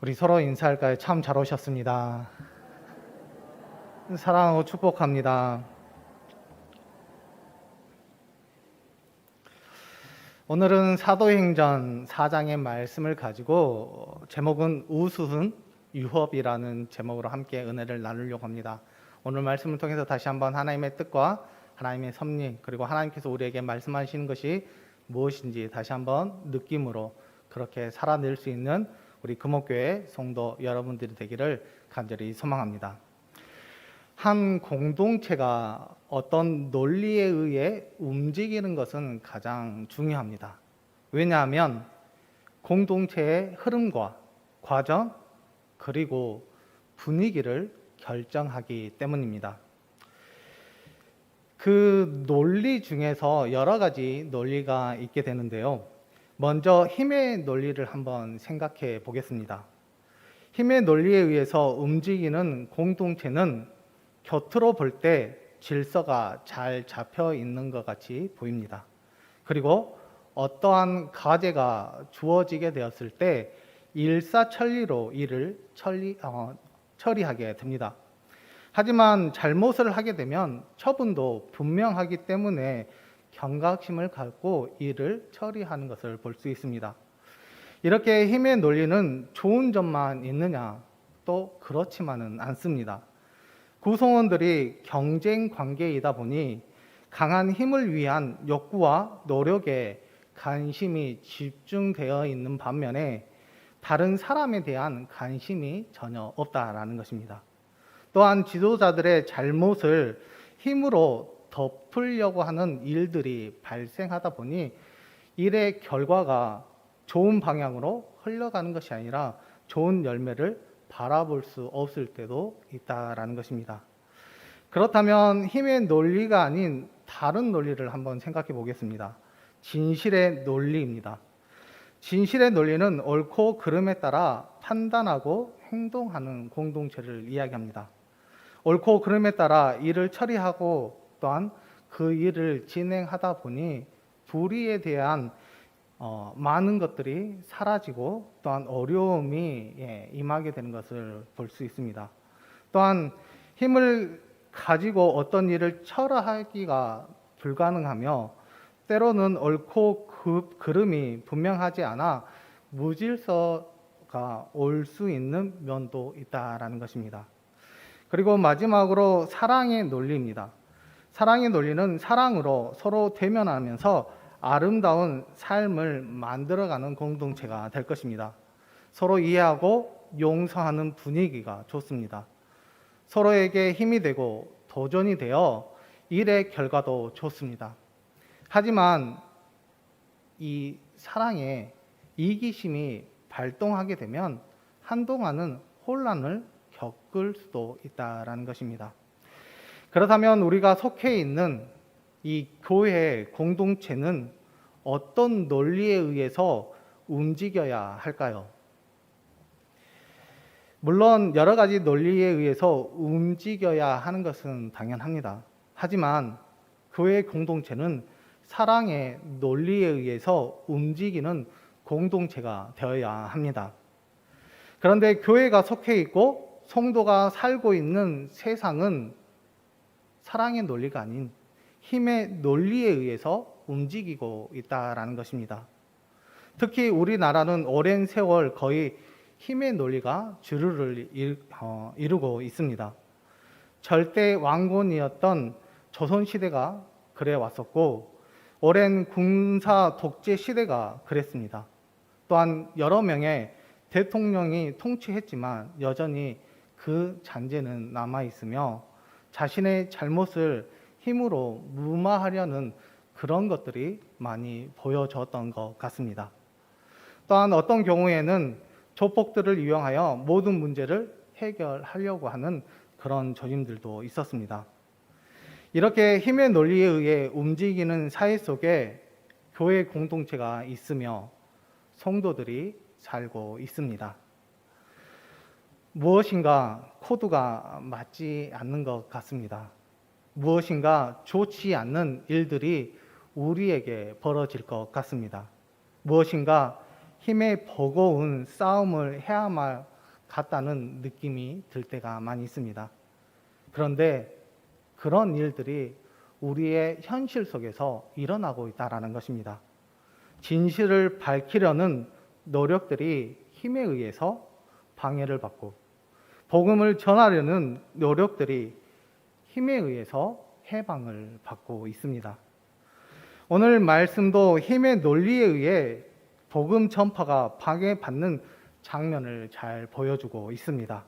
우리 서로 인사할까요? 참 잘 오셨습니다. 사랑하고 축복합니다. 오늘은 사도행전 4장의 말씀을 가지고 제목은 우수훈 유업이라는 제목으로 함께 은혜를 나누려고 합니다. 오늘 말씀을 통해서 다시 한번 하나님의 뜻과 하나님의 섭리, 그리고 하나님께서 우리에게 말씀하시는 것이 무엇인지 다시 한번 느낌으로 그렇게 살아낼 수 있는 우리 금옥교회 성도 여러분들이 되기를 간절히 소망합니다. 한 공동체가 어떤 논리에 의해 움직이는 것은 가장 중요합니다. 왜냐하면 공동체의 흐름과 과정 그리고 분위기를 결정하기 때문입니다. 그 논리 중에서 여러 가지 논리가 있게 되는데요. 먼저 힘의 논리를 한번 생각해 보겠습니다. 힘의 논리에 의해서 움직이는 공동체는 겉으로 볼 때 질서가 잘 잡혀 있는 것 같이 보입니다. 그리고 어떠한 과제가 주어지게 되었을 때 일사천리로 일을 처리하게 됩니다. 하지만 잘못을 하게 되면 처분도 분명하기 때문에 경각심을 갖고 일을 처리하는 것을 볼 수 있습니다. 이렇게 힘의 논리는 좋은 점만 있느냐? 또 그렇지만은 않습니다. 구성원들이 경쟁 관계이다 보니 강한 힘을 위한 욕구와 노력에 관심이 집중되어 있는 반면에 다른 사람에 대한 관심이 전혀 없다라는 것입니다. 또한 지도자들의 잘못을 힘으로 덮으려고 하는 일들이 발생하다 보니 일의 결과가 좋은 방향으로 흘러가는 것이 아니라 좋은 열매를 바라볼 수 없을 때도 있다라는 것입니다. 그렇다면 힘의 논리가 아닌 다른 논리를 한번 생각해 보겠습니다. 진실의 논리입니다. 진실의 논리는 옳고 그름에 따라 판단하고 행동하는 공동체를 이야기합니다. 옳고 그름에 따라 일을 처리하고 또한 그 일을 진행하다 보니 불의에 대한 많은 것들이 사라지고 또한 어려움이 임하게 되는 것을 볼 수 있습니다. 또한 힘을 가지고 어떤 일을 처리하기가 불가능하며 때로는 옳고 그름이 분명하지 않아 무질서가 올 수 있는 면도 있다라는 것입니다. 그리고 마지막으로 사랑의 논리입니다. 사랑의 논리는 사랑으로 서로 대면하면서 아름다운 삶을 만들어가는 공동체가 될 것입니다. 서로 이해하고 용서하는 분위기가 좋습니다. 서로에게 힘이 되고 도전이 되어 일의 결과도 좋습니다. 하지만 이 사랑에 이기심이 발동하게 되면 한동안은 혼란을 겪을 수도 있다라는 것입니다. 그렇다면 우리가 속해 있는 이 교회 공동체는 어떤 논리에 의해서 움직여야 할까요? 물론 여러 가지 논리에 의해서 움직여야 하는 것은 당연합니다. 하지만 교회 공동체는 사랑의 논리에 의해서 움직이는 공동체가 되어야 합니다. 그런데 교회가 속해 있고 성도가 살고 있는 세상은 사랑의 논리가 아닌 힘의 논리에 의해서 움직이고 있다라는 것입니다. 특히 우리나라는 오랜 세월 거의 힘의 논리가 주류를 이루고 있습니다. 절대 왕권이었던 조선시대가 그래 왔었고 오랜 군사 독재 시대가 그랬습니다. 또한 여러 명의 대통령이 통치했지만 여전히 그 잔재는 남아있으며 자신의 잘못을 힘으로 무마하려는 그런 것들이 많이 보여졌던 것 같습니다. 또한 어떤 경우에는 조폭들을 이용하여 모든 문제를 해결하려고 하는 그런 조짐들도 있었습니다. 이렇게 힘의 논리에 의해 움직이는 사회 속에 교회 공동체가 있으며 성도들이 살고 있습니다. 무엇인가 코드가 맞지 않는 것 같습니다. 무엇인가 좋지 않는 일들이 우리에게 벌어질 것 같습니다. 무엇인가 힘의 버거운 싸움을 해야만 같다는 느낌이 들 때가 많이 있습니다. 그런데 그런 일들이 우리의 현실 속에서 일어나고 있다는 것입니다. 진실을 밝히려는 노력들이 힘에 의해서 방해를 받고, 복음을 전하려는 노력들이 힘에 의해서 해방을 받고 있습니다. 오늘 말씀도 힘의 논리에 의해 복음 전파가 방해받는 장면을 잘 보여주고 있습니다.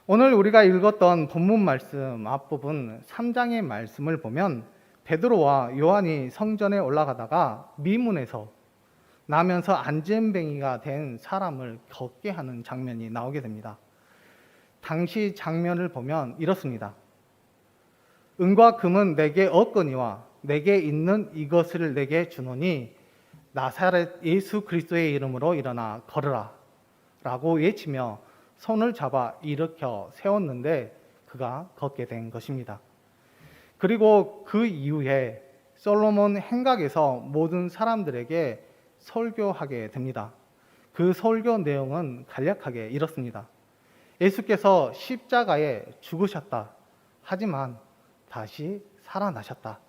오늘 우리가 읽었던 본문 말씀 앞부분 3장의 말씀을 보면 베드로와 요한이 성전에 올라가다가 미문에서 나면서 안전뱅이가 된 사람을 걷게 하는 장면이 나오게 됩니다. 당시 장면을 보면 이렇습니다. 은과 금은 내게 없거니와 내게 있는 이것을 내게 주노니 나사렛 예수 그리스도의 이름으로 일어나 걸으라 라고 외치며 손을 잡아 일으켜 세웠는데 그가 걷게 된 것입니다. 그리고 그 이후에 솔로몬 행각에서 모든 사람들에게 설교하게 됩니다. 그 설교 내용은 간략하게 이렇습니다. 예수께서 십자가에 죽으셨다. 하지만 다시 살아나셨다.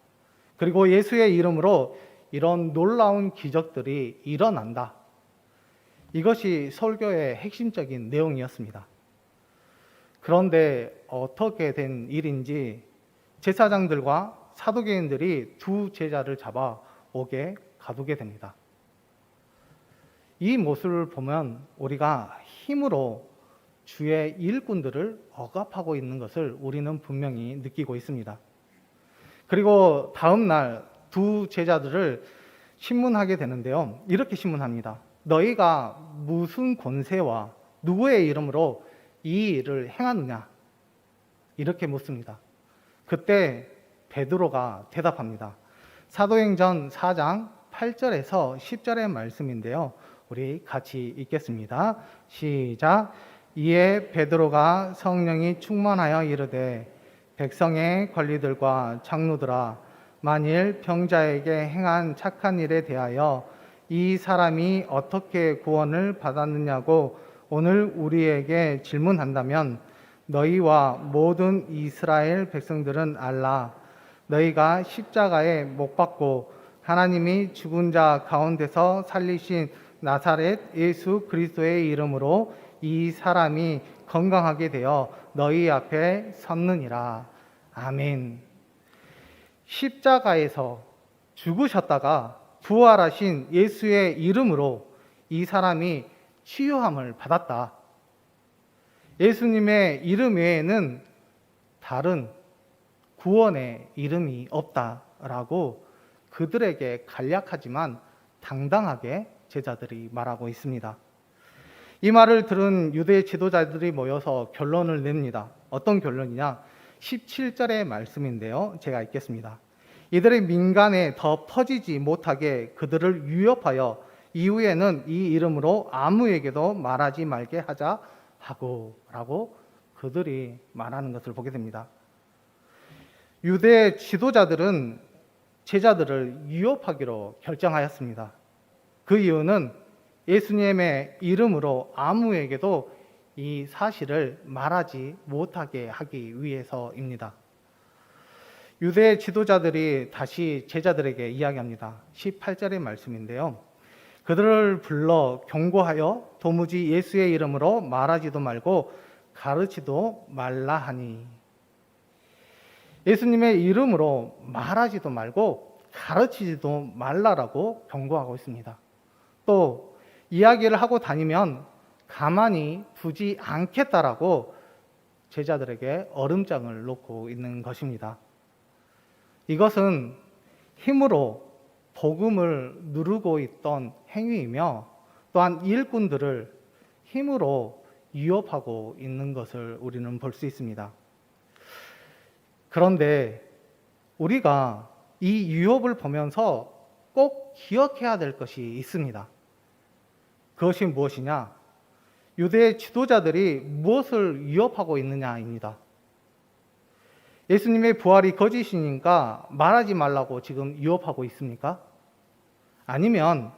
그리고 예수의 이름으로 이런 놀라운 기적들이 일어난다. 이것이 설교의 핵심적인 내용이었습니다. 그런데 어떻게 된 일인지 제사장들과 사두개인들이 두 제자를 잡아 옥에 가두게 됩니다. 이 모습을 보면 우리가 힘으로 주의 일꾼들을 억압하고 있는 것을 우리는 분명히 느끼고 있습니다. 그리고 다음 날 두 제자들을 신문하게 되는데요. 이렇게 신문합니다. 너희가 무슨 권세와 누구의 이름으로 이 일을 행하느냐? 이렇게 묻습니다. 그때 베드로가 대답합니다. 사도행전 4장 8절에서 10절의 말씀인데요. 우리 같이 읽겠습니다. 시작. 이에 베드로가 성령이 충만하여 이르되 백성의 관리들과 장로들아 만일 병자에게 행한 착한 일에 대하여 이 사람이 어떻게 구원을 받았느냐고 오늘 우리에게 질문한다면 너희와 모든 이스라엘 백성들은 알라. 너희가 십자가에 못 박고 하나님이 죽은 자 가운데서 살리신 나사렛 예수 그리스도의 이름으로 이 사람이 건강하게 되어 너희 앞에 섰느니라. 아멘. 십자가에서 죽으셨다가 부활하신 예수의 이름으로 이 사람이 치유함을 받았다. 예수님의 이름 외에는 다른 구원의 이름이 없다라고 그들에게 간략하지만 당당하게 제자들이 말하고 있습니다. 이 말을 들은 유대 지도자들이 모여서 결론을 냅니다. 어떤 결론이냐? 17절의 말씀인데요. 제가 읽겠습니다. 이들의 민간에 더 퍼지지 못하게 그들을 위협하여 이후에는 이 이름으로 아무에게도 말하지 말게 하자 하고 라고 그들이 말하는 것을 보게 됩니다. 유대 지도자들은 제자들을 위협하기로 결정하였습니다. 그 이유는 예수님의 이름으로 아무에게도 이 사실을 말하지 못하게 하기 위해서입니다. 유대 지도자들이 다시 제자들에게 이야기합니다. 18절의 말씀인데요. 그들을 불러 경고하여 도무지 예수의 이름으로 말하지도 말고 가르치도 말라 하니. 예수님의 이름으로 말하지도 말고 가르치지도 말라라고 경고하고 있습니다. 또 이야기를 하고 다니면 가만히 두지 않겠다라고 제자들에게 얼음장을 놓고 있는 것입니다. 이것은 힘으로 복음을 누르고 있던 행위이며 또한 일꾼들을 힘으로 위협하고 있는 것을 우리는 볼 수 있습니다. 그런데 우리가 이 위협을 보면서 꼭 기억해야 될 것이 있습니다. 그것이 무엇이냐? 유대 지도자들이 무엇을 위협하고 있느냐입니다. 예수님의 부활이 거짓이니까 말하지 말라고 지금 위협하고 있습니까? 아니면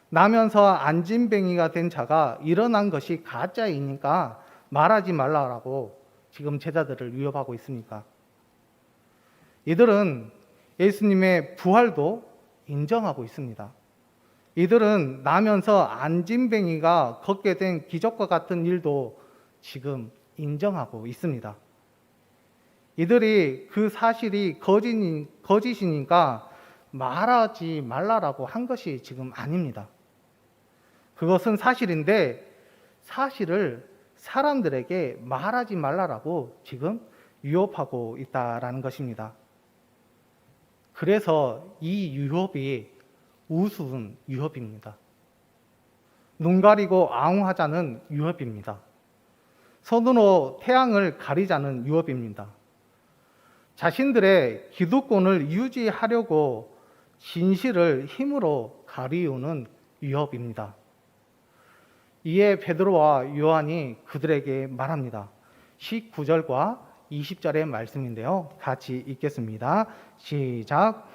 나면서 안진뱅이가 된 자가 일어난 것이 가짜이니까 말하지 말라라고 지금 제자들을 위협하고 있습니까? 이들은 예수님의 부활도 인정하고 있습니다. 이들은 나면서 안진뱅이가 걷게 된 기적과 같은 일도 지금 인정하고 있습니다. 이들이 그 사실이 거짓이니까 말하지 말라라고 한 것이 지금 아닙니다. 그것은 사실인데 사실을 사람들에게 말하지 말라라고 지금 위협하고 있다라는 것입니다. 그래서 이 유협이 우스운 유협입니다. 눈 가리고 앙호하자는 유협입니다. 손으로 태양을 가리자는 유협입니다. 자신들의 기득권을 유지하려고 진실을 힘으로 가리우는 유협입니다. 이에 베드로와 요한이 그들에게 말합니다. 19절과 20절의 말씀인데요. 같이 읽겠습니다. 시작.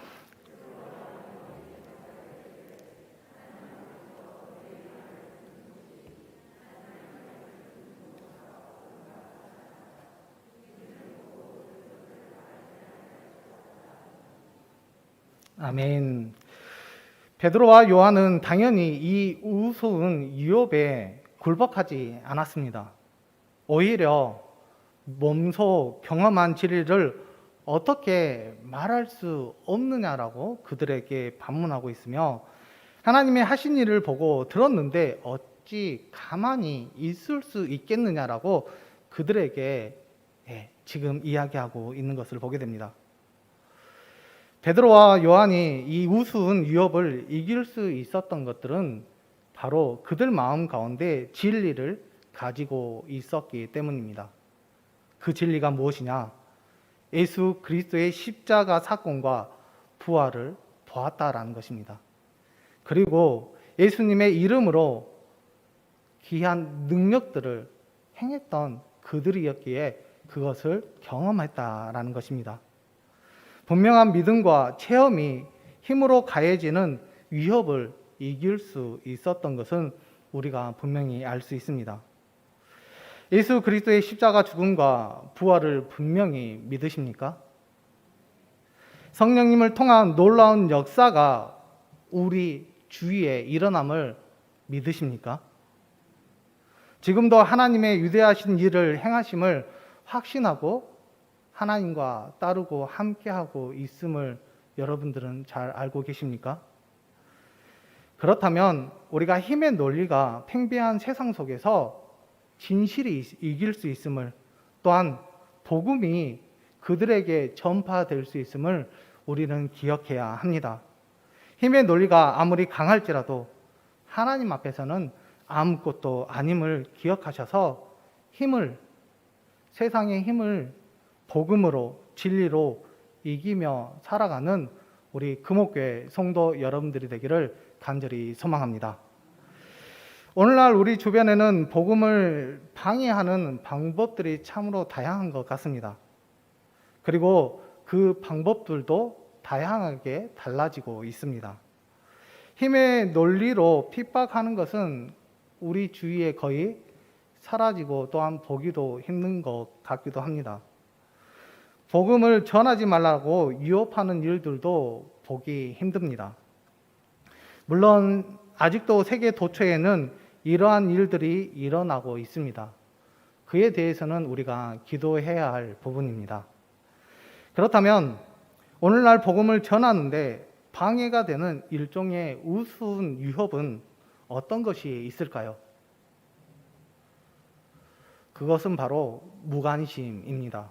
아멘. 베드로와 요한은 당연히 이 우스운 유협에 굴복하지 않았습니다. 오히려 몸소 경험한 진리를 어떻게 말할 수 없느냐라고 그들에게 반문하고 있으며, 하나님의 하신 일을 보고 들었는데 어찌 가만히 있을 수 있겠느냐라고 그들에게 지금 이야기하고 있는 것을 보게 됩니다. 베드로와 요한이 이 우스운 위협을 이길 수 있었던 것들은 바로 그들 마음 가운데 진리를 가지고 있었기 때문입니다. 그 진리가 무엇이냐? 예수 그리스도의 십자가 사건과 부활을 보았다라는 것입니다. 그리고 예수님의 이름으로 귀한 능력들을 행했던 그들이었기에 그것을 경험했다라는 것입니다. 분명한 믿음과 체험이 힘으로 가해지는 위협을 이길 수 있었던 것은 우리가 분명히 알 수 있습니다. 예수 그리스도의 십자가 죽음과 부활을 분명히 믿으십니까? 성령님을 통한 놀라운 역사가 우리 주위에 일어남을 믿으십니까? 지금도 하나님의 위대하신 일을 행하심을 확신하고 하나님과 따르고 함께하고 있음을 여러분들은 잘 알고 계십니까? 그렇다면 우리가 힘의 논리가 팽배한 세상 속에서 진실이 이길 수 있음을, 또한 복음이 그들에게 전파될 수 있음을 우리는 기억해야 합니다. 힘의 논리가 아무리 강할지라도 하나님 앞에서는 아무것도 아님을 기억하셔서 세상의 힘을 복음으로, 진리로 이기며 살아가는 우리 금옥교회 성도 여러분들이 되기를 간절히 소망합니다. 오늘날 우리 주변에는 복음을 방해하는 방법들이 참으로 다양한 것 같습니다. 그리고 그 방법들도 다양하게 달라지고 있습니다. 힘의 논리로 핍박하는 것은 우리 주위에 거의 사라지고 또한 보기도 힘든 것 같기도 합니다. 복음을 전하지 말라고 위협하는 일들도 보기 힘듭니다. 물론 아직도 세계 도처에는 이러한 일들이 일어나고 있습니다. 그에 대해서는 우리가 기도해야 할 부분입니다. 그렇다면 오늘날 복음을 전하는데 방해가 되는 일종의 우스운 위협은 어떤 것이 있을까요? 그것은 바로 무관심입니다.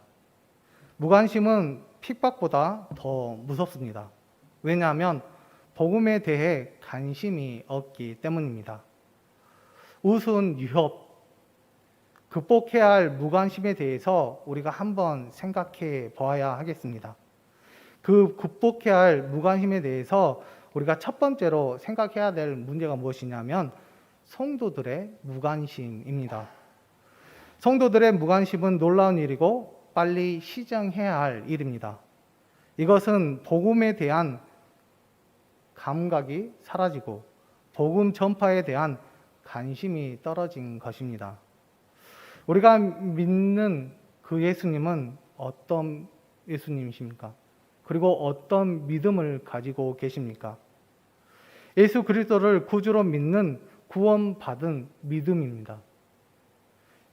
무관심은 핍박보다 더 무섭습니다. 왜냐하면 복음에 대해 관심이 없기 때문입니다. 우스운 위협, 극복해야 할 무관심에 대해서 우리가 한번 생각해 보아야 하겠습니다. 그 극복해야 할 무관심에 대해서 우리가 첫 번째로 생각해야 될 문제가 무엇이냐면 성도들의 무관심입니다. 성도들의 무관심은 놀라운 일이고 빨리 시정해야 할 일입니다. 이것은 복음에 대한 감각이 사라지고 복음 전파에 대한 관심이 떨어진 것입니다. 우리가 믿는 그 예수님은 어떤 예수님이십니까? 그리고 어떤 믿음을 가지고 계십니까? 예수 그리스도를 구주로 믿는 구원받은 믿음입니다.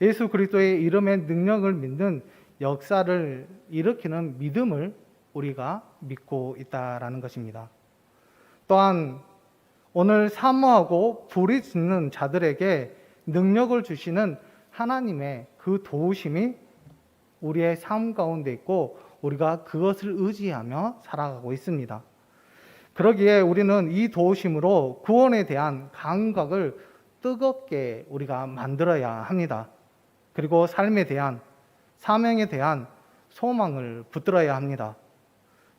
예수 그리스도의 이름의 능력을 믿는 역사를 일으키는 믿음을 우리가 믿고 있다라는 것입니다. 또한 오늘 사모하고 부르짖는 자들에게 능력을 주시는 하나님의 그 도우심이 우리의 삶 가운데 있고 우리가 그것을 의지하며 살아가고 있습니다. 그러기에 우리는 이 도우심으로 구원에 대한 감각을 뜨겁게 우리가 만들어야 합니다. 그리고 삶에 대한, 사명에 대한 소망을 붙들어야 합니다.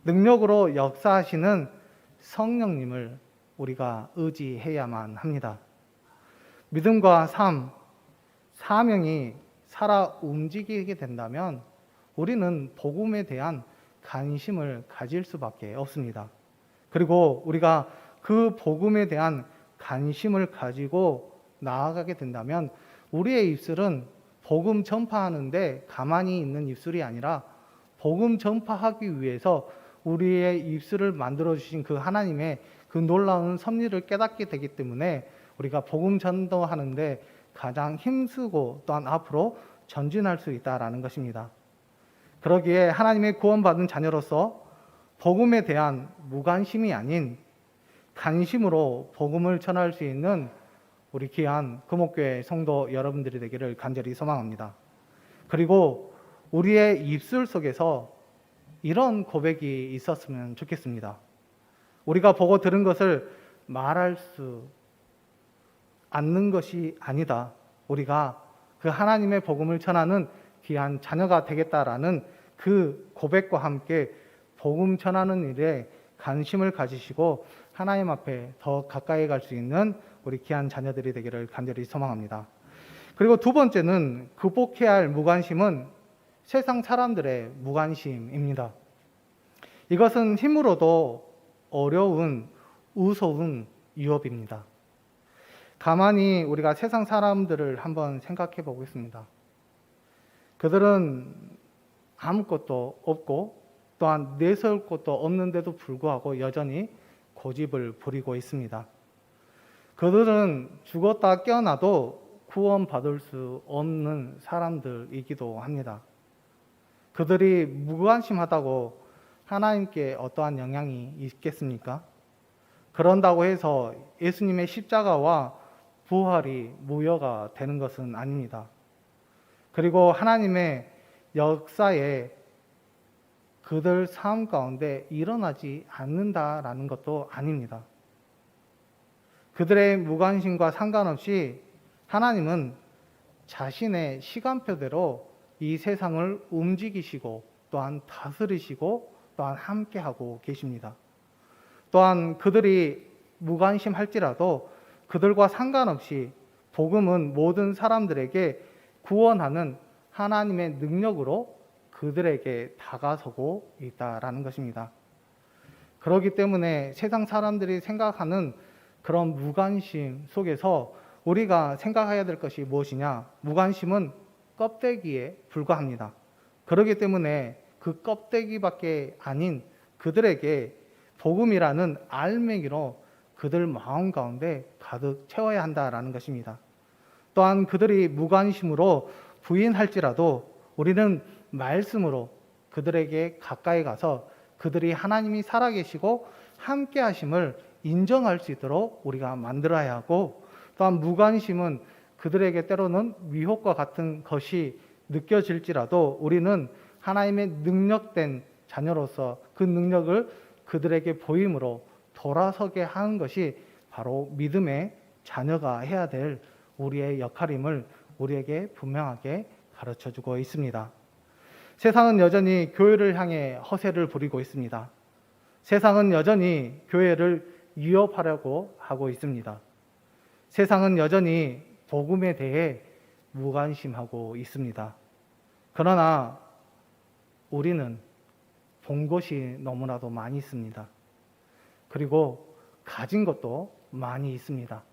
능력으로 역사하시는 성령님을 우리가 의지해야만 합니다. 믿음과 삶, 사명이 살아 움직이게 된다면 우리는 복음에 대한 관심을 가질 수밖에 없습니다. 그리고 우리가 그 복음에 대한 관심을 가지고 나아가게 된다면 우리의 입술은 복음 전파하는데 가만히 있는 입술이 아니라 복음 전파하기 위해서 우리의 입술을 만들어주신 그 하나님의 그 놀라운 섭리를 깨닫게 되기 때문에 우리가 복음 전도하는데 가장 힘쓰고 또한 앞으로 전진할 수 있다라는 것입니다. 그러기에 하나님의 구원받은 자녀로서 복음에 대한 무관심이 아닌 관심으로 복음을 전할 수 있는 우리 귀한 금옥교회 성도 여러분들이 되기를 간절히 소망합니다. 그리고 우리의 입술 속에서 이런 고백이 있었으면 좋겠습니다. 우리가 보고 들은 것을 말할 수 않는 것이 아니다. 우리가 그 하나님의 복음을 전하는 귀한 자녀가 되겠다라는 그 고백과 함께 복음 전하는 일에 관심을 가지시고 하나님 앞에 더 가까이 갈 수 있는 우리 귀한 자녀들이 되기를 간절히 소망합니다. 그리고 두 번째는 극복해야 할 무관심은 세상 사람들의 무관심입니다. 이것은 힘으로도 어려운 우스운 유업입니다. 가만히 우리가 세상 사람들을 한번 생각해 보겠습니다. 그들은 아무것도 없고 또한 내세울 것도 없는데도 불구하고 여전히 고집을 부리고 있습니다. 그들은 죽었다 깨어나도 구원받을 수 없는 사람들이기도 합니다. 그들이 무관심하다고 하나님께 어떠한 영향이 있겠습니까? 그런다고 해서 예수님의 십자가와 부활이 무효가 되는 것은 아닙니다. 그리고 하나님의 역사에 그들 삶 가운데 일어나지 않는다라는 것도 아닙니다. 그들의 무관심과 상관없이 하나님은 자신의 시간표대로 이 세상을 움직이시고 또한 다스리시고 또한 함께하고 계십니다. 또한 그들이 무관심할지라도 그들과 상관없이 복음은 모든 사람들에게 구원하는 하나님의 능력으로 그들에게 다가서고 있다라는 것입니다. 그렇기 때문에 세상 사람들이 생각하는 그런 무관심 속에서 우리가 생각해야 될 것이 무엇이냐? 무관심은 껍데기에 불과합니다. 그렇기 때문에 그 껍데기밖에 아닌 그들에게 복음이라는 알맹이로 그들 마음 가운데 가득 채워야 한다라는 것입니다. 또한 그들이 무관심으로 부인할지라도 우리는 말씀으로 그들에게 가까이 가서 그들이 하나님이 살아계시고 함께 하심을 인정할 수 있도록 우리가 만들어야 하고, 또한 무관심은 그들에게 때로는 위협과 같은 것이 느껴질지라도 우리는 하나님의 능력된 자녀로서 그 능력을 그들에게 보임으로 돌아서게 하는 것이 바로 믿음의 자녀가 해야 될 우리의 역할임을 우리에게 분명하게 가르쳐주고 있습니다. 세상은 여전히 교회를 향해 허세를 부리고 있습니다. 세상은 여전히 교회를 위협하려고 하고 있습니다. 세상은 여전히 복음에 대해 무관심하고 있습니다. 그러나 우리는 본 것이 너무나도 많이 있습니다. 그리고 가진 것도 많이 있습니다.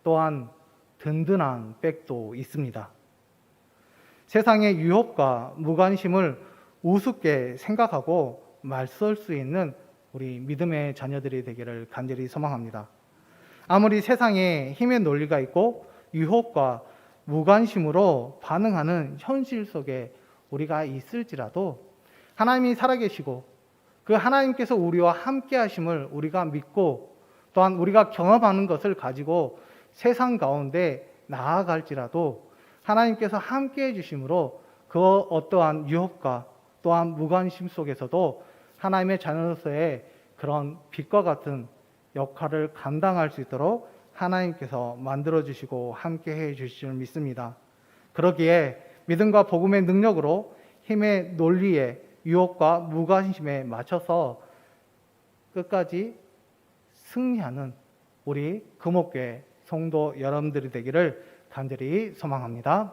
또한 든든한 백도 있습니다. 세상의 유혹과 무관심을 우습게 생각하고 맞설 수 있는 우리 믿음의 자녀들이 되기를 간절히 소망합니다. 아무리 세상에 힘의 논리가 있고 유혹과 무관심으로 반응하는 현실 속에 우리가 있을지라도 하나님이 살아계시고 그 하나님께서 우리와 함께 하심을 우리가 믿고 또한 우리가 경험하는 것을 가지고 세상 가운데 나아갈지라도 하나님께서 함께 해주심으로 그 어떠한 유혹과 또한 무관심 속에서도 하나님의 자녀로서의 그런 빛과 같은 역할을 감당할 수 있도록 하나님께서 만들어주시고 함께 해주실 줄 믿습니다. 그러기에 믿음과 복음의 능력으로 힘의 논리에 유혹과 무관심에 맞춰서 끝까지 승리하는 우리 금옥교회 성도 여러분들이 되기를 간절히 소망합니다.